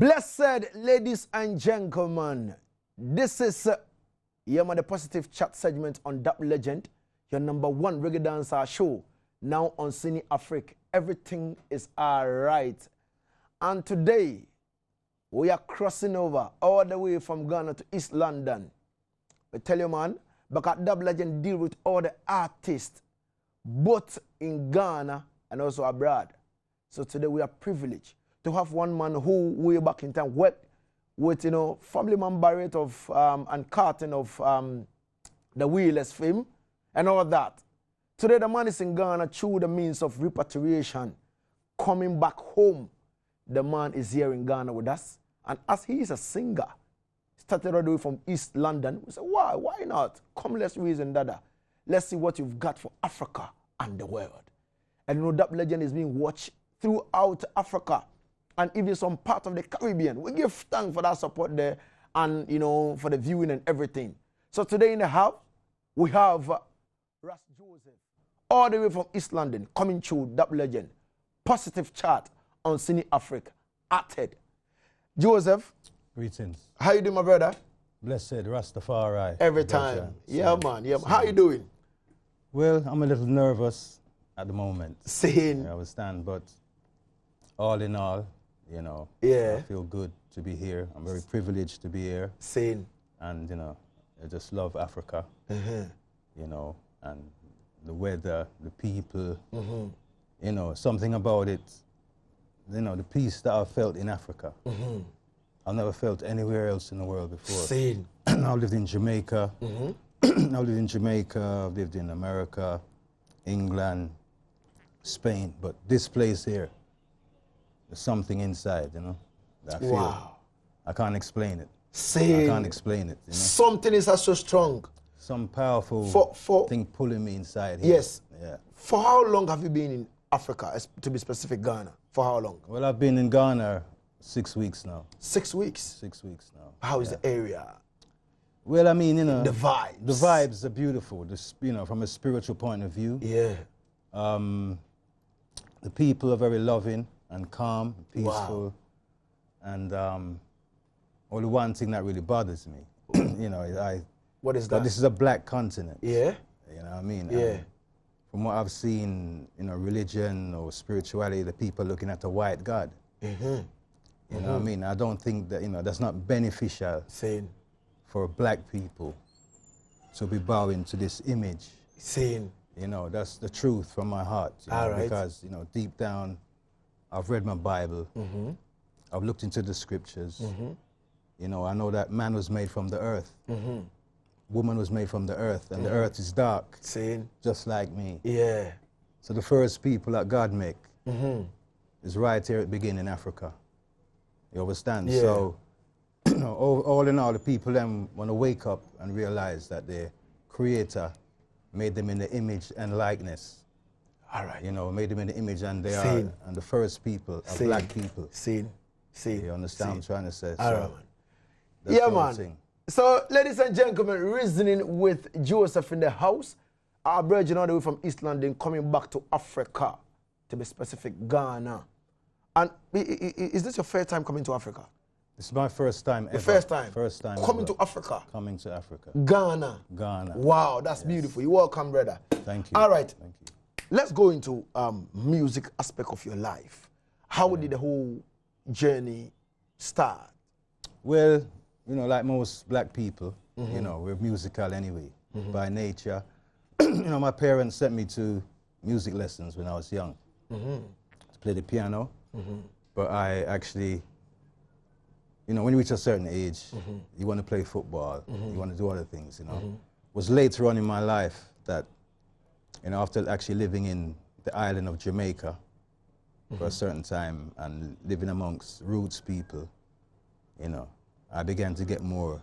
Blessed ladies and gentlemen, this is the Positive Chat segment on Dub Legend, your #1 reggae dancer show, now on Cine Afrique. Everything is alright. And today, we are crossing over all the way from Ghana to East London. I tell you, man, because Dub Legend deal with all the artists, both in Ghana and also abroad. So today we are privileged to have one man who way back in time worked with, family man Barrett of and Carton of the Wheelers fame and all that. Today the man is in Ghana through the means of repatriation, coming back home. The man is here in Ghana with us, and as he is a singer, started all the way from East London. We said, why not? Come, let's reason, Dada. Let's see what you've got for Africa and the world. And Dub Legend is being watched throughout Africa and even some part of the Caribbean. We give thanks for that support there and, for the viewing and everything. So today in the house, we have Rass Joseph, all the way from East London, coming through Dub Legend. Positive Chat on Cine Afrique. Acted. Joseph. Greetings. How you doing, my brother? Blessed Rastafari. Every time. Yeah, man. Yeah, man. How you doing? Well, I'm a little nervous at the moment. Same. I understand, but all in all, yeah, I feel good to be here. I'm very privileged to be here. Same. And, I just love Africa, and the weather, the people, something about it, the peace that I've felt in Africa. I've never felt anywhere else in the world before. Same. I've lived in Jamaica. I've lived in Jamaica, I've lived in America, England, Spain, but this place here, there's something inside, that I feel. Wow. I can't explain it. Same. I can't explain it. Something is so strong. Some powerful thing pulling me inside here. Yes. Yeah. For how long have you been in Africa, to be specific, Ghana? For how long? Well, I've been in Ghana 6 weeks now. 6 weeks? 6 weeks now. How is the area? Well, I mean, the vibes. The vibes are beautiful, from a spiritual point of view. Yeah. The people are very loving and calm, peaceful. Wow. And only one thing that really bothers me, what is that? This is a black continent. Yeah. You know what I mean? Yeah. From what I've seen, religion or spirituality, the people looking at the white God. You know what I mean? I don't think that, that's not beneficial. Same. For black people to be bowing to this image. Same. That's the truth from my heart. All right. Because, deep down, I've read my Bible. I've looked into the scriptures. I know that man was made from the earth. Woman was made from the earth, and the earth is dark. Same. Just like me. Yeah. So the first people that God make is right here at the beginning in Africa. You understand? Yeah. So, all in all, the people then want to wake up and realize that their creator made them in the image and likeness. All right. Made them in the image, and they Same. are, and the first people are black people. Same. You understand what I'm trying to say? All right, so, man. Yeah, man. So, ladies and gentlemen, reasoning with Joseph in the house, our brother all the way from East London, coming back to Africa, to be specific, Ghana. And is this your first time coming to Africa? It's my first time ever. The first time? First time coming ever. to Africa? Coming to Africa. Ghana? Ghana. Wow, that's beautiful. You're welcome, brother. Thank you. All right. Thank you. Let's go into music aspect of your life. How did the whole journey start? Well, like most black people, we're musical anyway, by nature. My parents sent me to music lessons when I was young to play the piano. But I actually, when you reach a certain age, you want to play football, you want to do other things, It was later on in my life that, after actually living in the island of Jamaica for a certain time and living amongst roots people, I began to get more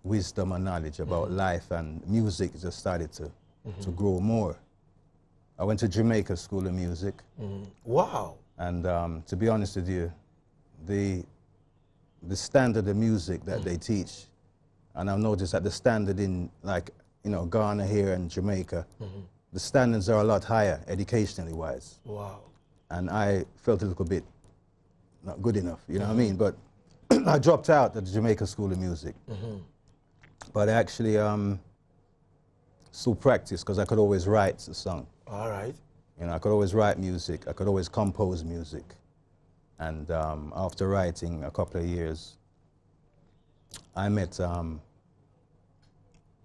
wisdom and knowledge about life, and music just started to grow more. I went to Jamaica School of Music. Wow. And to be honest with you, the standard of music that they teach, and I've noticed that the standard in Ghana here and Jamaica, the standards are a lot higher educationally wise. Wow. And I felt a little bit not good enough, you know what I mean? But I dropped out at the Jamaica School of Music. But I actually still practice because I could always write a song. All right. You know, I could always write music. I could always compose music. And after writing a couple of years, I met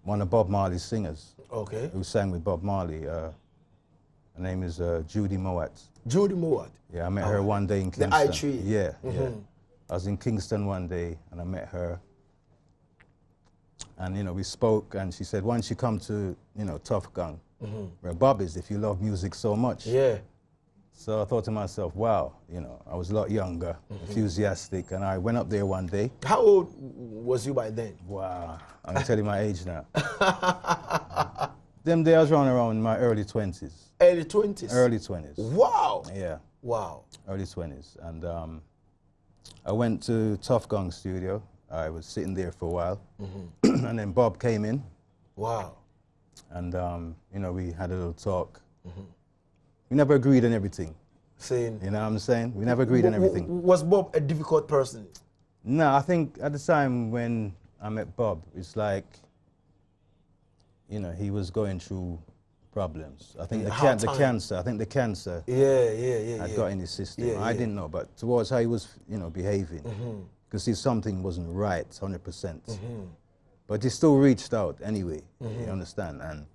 one of Bob Marley's singers. Okay. Who sang with Bob Marley. Her name is Judy Mowat. Judy Mowat? Yeah, I met her one day in Kingston. The I-Tree? Yeah, yeah. I was in Kingston one day and I met her. And, you know, we spoke and she said, why don't you come to, you know, Tough Gang, where Bob is, if you love music so much. Yeah. So I thought to myself, wow, you know, I was a lot younger, enthusiastic, and I went up there one day. How old was you by then? Wow, I'm gonna tell you my age now. Them days I was around my early 20s. Early 20s? Early 20s. Wow. Yeah. Wow. Early 20s. And I went to Tough Gang studio. I was sitting there for a while. And then Bob came in. Wow. And, you know, we had a little talk. We never agreed on everything. Saying, you know what I'm saying? We never agreed on everything. Was Bob a difficult person? No, I think at the time when I met Bob, it's like, you know, he was going through problems. I think the cancer had got in his system. Yeah, I didn't know, but towards how he was, you know, behaving, because see, something wasn't right, 100%. But he still reached out anyway, you understand? And,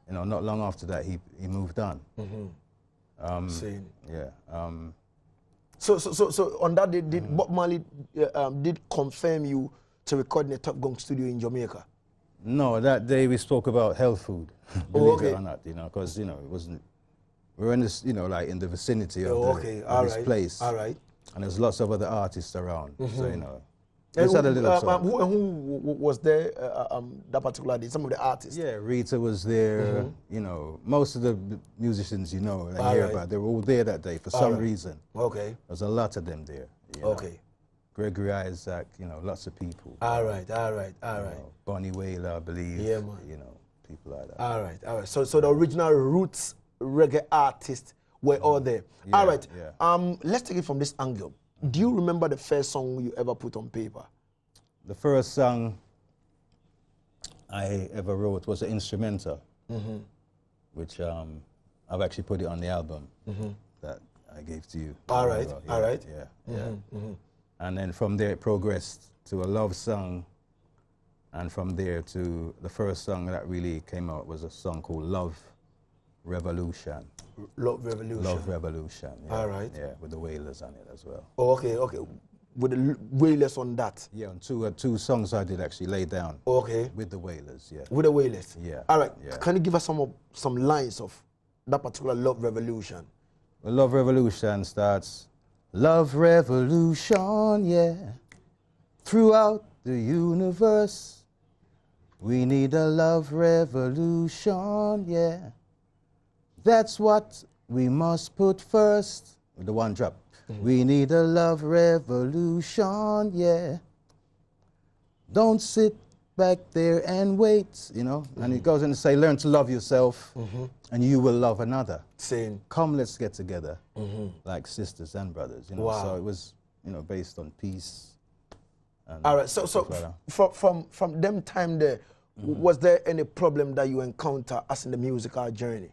you know, not long after that, he moved on. Yeah. So on that day, did Bob Marley did confirm you to record in the Top Gun studio in Jamaica? No, that day we spoke about health food, believe it or not, you know, because, you know, it wasn't, we were in this, you know, like in the vicinity of, this place. All right. And there's lots of other artists around, so, you know. And who was there that particular day? Some of the artists? Yeah, Rita was there, you know, most of the musicians you know and hear about, they were all there that day for some reason. Okay. There's a lot of them there. You know. Gregory Isaac, you know, lots of people. All right. Bonnie Whaler, I believe. Yeah, man. You know, people like that. All right. So the original roots reggae artists were all there. Yeah, all right. Yeah. Let's take it from this angle. Do you remember the first song you ever put on paper? The first song I ever wrote was an instrumental, which I've actually put it on the album that I gave to you. All right. Yeah. And then from there it progressed to a love song, and from there to the first song that really came out was a song called Love Revolution. Love Revolution. Love Revolution. Yeah. All right. Yeah, with the Wailers on it as well. Oh, okay. With the Wailers on that. Yeah, and two songs I did actually lay down. Okay. With the Wailers, yeah. With the Wailers. Yeah. All right. Yeah. Can you give us some lines of that particular Love Revolution? Well, Love Revolution starts, Love Revolution, yeah. Throughout the universe, we need a love revolution, yeah. That's what we must put first. With the one drop. We need a love revolution, yeah. Don't sit back there and wait, you know. And it goes on to say, learn to love yourself and you will love another. Saying, come, let's get together like sisters and brothers, you know. Wow. So it was, you know, based on peace. And all right, so from them time there, was there any problem that you encounter as in the musical journey?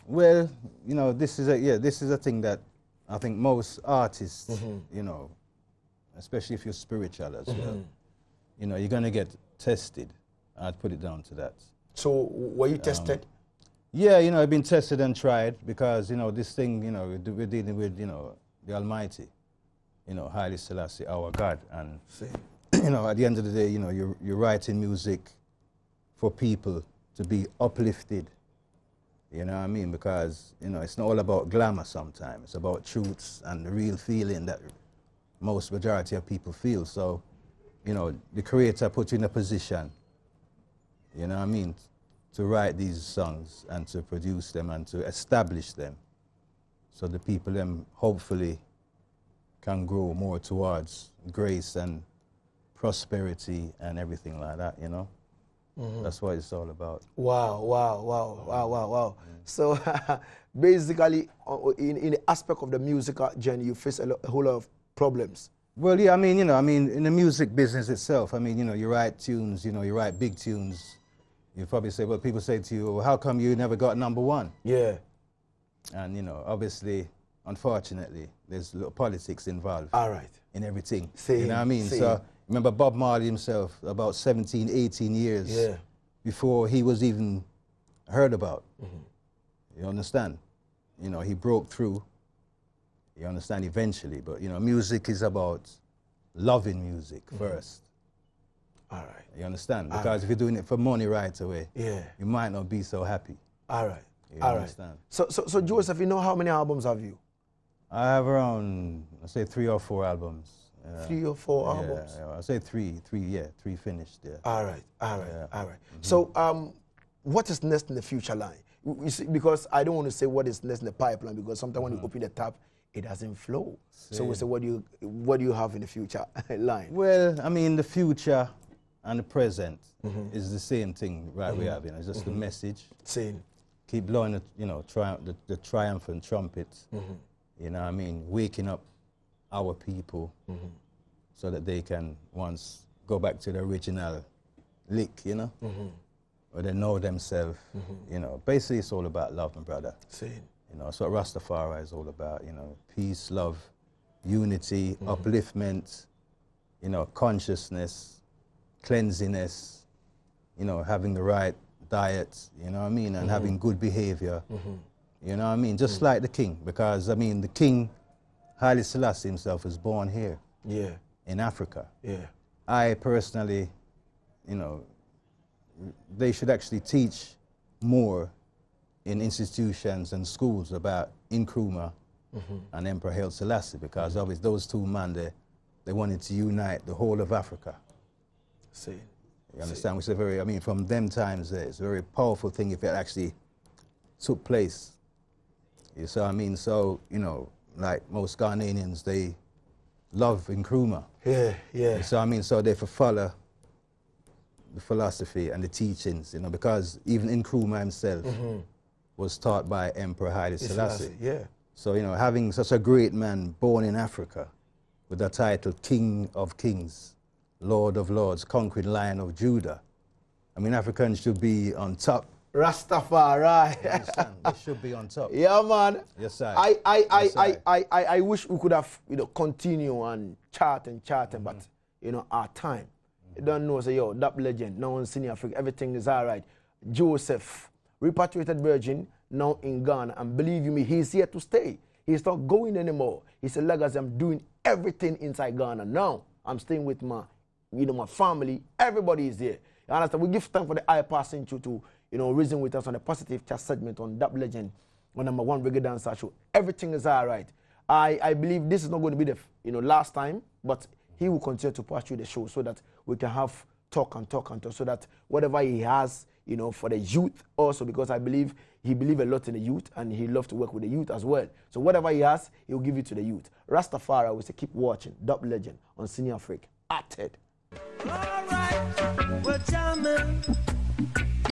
Well, you know, this is a thing that I think most artists, you know, especially if you're spiritual as well, you know, you're gonna get tested. I'd put it down to that. So were you tested? Yeah, you know, I've been tested and tried because, you know, this thing, you know, we're dealing with, you know, the Almighty, you know, Haile Selassie, our God. And, you know, at the end of the day, you know, you're writing music for people to be uplifted. You know what I mean? Because, you know, it's not all about glamour sometimes. It's about truths and the real feeling that most majority of people feel. So, you know, the creator put you in a position, you know what I mean, to write these songs and to produce them and to establish them so the people them hopefully can grow more towards grace and prosperity and everything like that, you know? That's what it's all about. Wow. So basically in the aspect of the musical journey, you face a whole lot of problems. Well, yeah, I mean, you know, I mean, in the music business itself, I mean, you know, you write tunes, you know, you write big tunes. You probably say, well, people say to you, well, how come you never got #1? Yeah. And, you know, obviously, unfortunately, there's a little politics involved. All right. In everything. Same, you know what I mean? same. So, remember Bob Marley himself, about 17, 18 years before he was even heard about. You understand? You know, he broke through. You understand, eventually. But, you know, music is about loving music first. All right. You understand? Because if you're doing it for money right away, you might not be so happy. All right. You understand? So Joseph, you know how many albums have you? I have around, I say 3 or 4 albums. 3 or 4 albums? Yeah, I say three finished, yeah. All right, all right, all right. So what is next in the future line? You see, because I don't want to say what is next in the pipeline, because sometimes when you open the tap, it doesn't flow. So we say, what do you have in the future line? Well, I mean, the future and the present is the same thing, right? We have, you know, it's just the message. Same. Keep blowing the, you know, the triumphant trumpets. You know what I mean? Waking up our people so that they can once go back to the original lick, you know? Or they know themselves, you know. Basically, it's all about love, my brother. Same. You know, that's what Rastafari is all about, you know. Peace, love, unity, upliftment, you know, consciousness, cleanliness, you know, having the right diet, you know what I mean, and having good behavior, you know what I mean, just like the king, because, I mean, the king, Haile Selassie himself, was born here, in Africa. I personally, you know, they should actually teach more in institutions and schools about Nkrumah and Emperor Haile Selassie, because obviously those two men, they wanted to unite the whole of Africa. See. You understand? Which is a very, I mean, from them times, it's a very powerful thing if it actually took place. You see what I mean? So, you know, like most Ghanaians, they love Nkrumah. You see what I mean? So they follow the philosophy and the teachings, you know, because even Nkrumah himself was taught by Emperor Haile Selassie. So, you know, having such a great man born in Africa with the title King of Kings, Lord of Lords, conquering Lion of Judah. I mean, Africans should be on top. Rastafari. They should be on top. Yeah, man. Yes, sir. I wish we could have, you know, continue and chat, but, you know, our time. You don't know, say, yo, that legend, now in Cine Afrique, everything is all right. Joseph, repatriated virgin, now in Ghana, and believe you me, he's here to stay. He's not going anymore. He said, Lagazee, I'm doing everything inside Ghana now. I'm staying with my, you know, my family. Everybody is here. You understand? We give thanks for the eye passing through to, you know, reason with us on the positive chat segment on That Legend, on #1 Reggae Dancer show. Everything is all right. I believe this is not going to be the, you know, last time, but he will continue to pass through the show so that we can have talk, so that whatever he has, you know, for the youth also, because I believe he believes a lot in the youth and he loves to work with the youth as well. So whatever he has, he'll give it to the youth. Rastafari will say, keep watching That Legend on Cine Afrique. At Ted. All right, we're jamming.